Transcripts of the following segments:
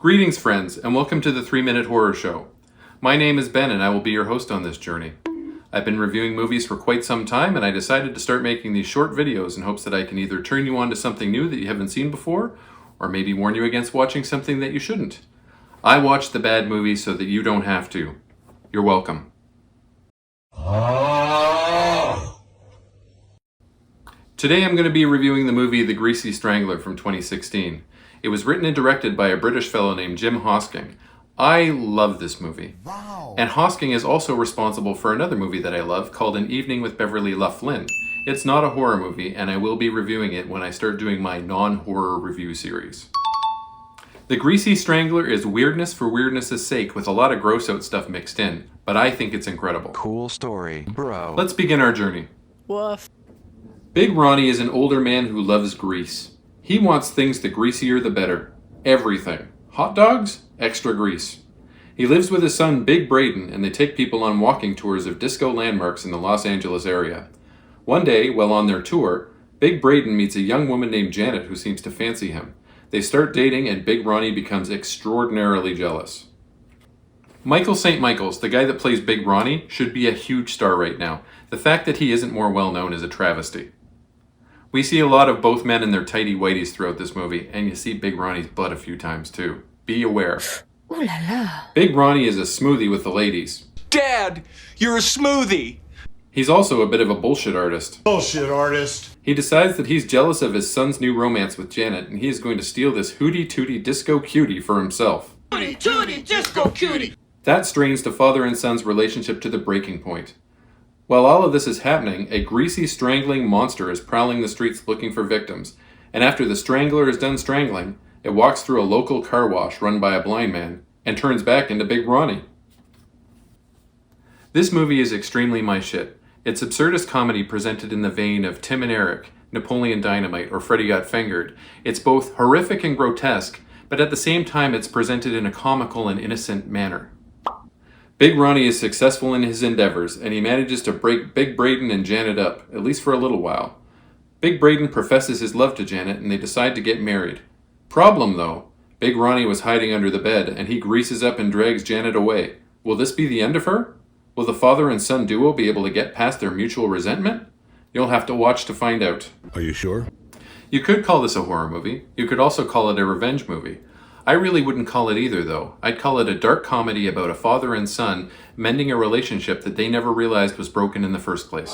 Greetings, friends, and welcome to the 3-Minute Horror Show. My name is Ben, and I will be your host on this journey. I've been reviewing movies for quite some time, and I decided to start making these short videos in hopes that I can either turn you on to something new that you haven't seen before, or maybe warn you against watching something that you shouldn't. I watch the bad movies so that you don't have to. You're welcome. Today I'm going to be reviewing the movie The Greasy Strangler from 2016. It was written and directed by a British fellow named Jim Hosking. I love this movie. Wow. And Hosking is also responsible for another movie that I love called An Evening with Beverly Loughlin. It's not a horror movie, and I will be reviewing it when I start doing my non-horror review series. The Greasy Strangler is weirdness for weirdness' sake with a lot of gross out stuff mixed in, but I think it's incredible. Cool story, bro. Let's begin our journey. Woof. Big Ronnie is an older man who loves grease. He wants things the greasier the better. Everything. Hot dogs? Extra grease. He lives with his son Big Braden, and they take people on walking tours of disco landmarks in the Los Angeles area. One day, while on their tour, Big Braden meets a young woman named Janet who seems to fancy him. They start dating, and Big Ronnie becomes extraordinarily jealous. Michael St. Michaels, the guy that plays Big Ronnie, should be a huge star right now. The fact that he isn't more well known is a travesty. We see a lot of both men in their tighty whities throughout this movie, and you see Big Ronnie's butt a few times too. Be aware. Ooh la la. Big Ronnie is a smoothie with the ladies. Dad, you're a smoothie! He's also a bit of a bullshit artist. Bullshit artist. He decides that he's jealous of his son's new romance with Janet, and he is going to steal this hootie-tootie disco cutie for himself. Tootie tootie disco cutie. That strains the father and son's relationship to the breaking point. While all of this is happening, a greasy, strangling monster is prowling the streets looking for victims, and after the strangler is done strangling, it walks through a local car wash run by a blind man, and turns back into Big Ronnie. This movie is extremely my shit. It's absurdist comedy presented in the vein of Tim and Eric, Napoleon Dynamite, or Freddy Got Fingered. It's both horrific and grotesque, but at the same time it's presented in a comical and innocent manner. Big Ronnie is successful in his endeavors, and he manages to break Big Braden and Janet up, at least for a little while. Big Braden professes his love to Janet, and they decide to get married. Problem though, Big Ronnie was hiding under the bed, and he greases up and drags Janet away. Will this be the end of her? Will the father and son duo be able to get past their mutual resentment? You'll have to watch to find out. Are you sure? You could call this a horror movie. You could also call it a revenge movie. I really wouldn't call it either, though. I'd call it a dark comedy about a father and son mending a relationship that they never realized was broken in the first place.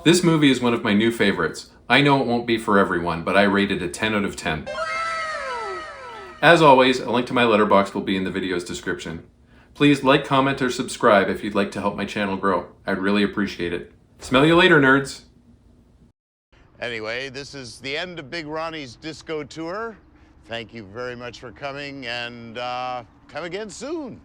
This movie is one of my new favorites. I know it won't be for everyone, but I rate it a 10 out of 10. As always, a link to my letterbox will be in the video's description. Please like, comment, or subscribe if you'd like to help my channel grow. I'd really appreciate it. Smell you later, nerds! Anyway, this is the end of Big Ronnie's disco tour. Thank you very much for coming, and come again soon.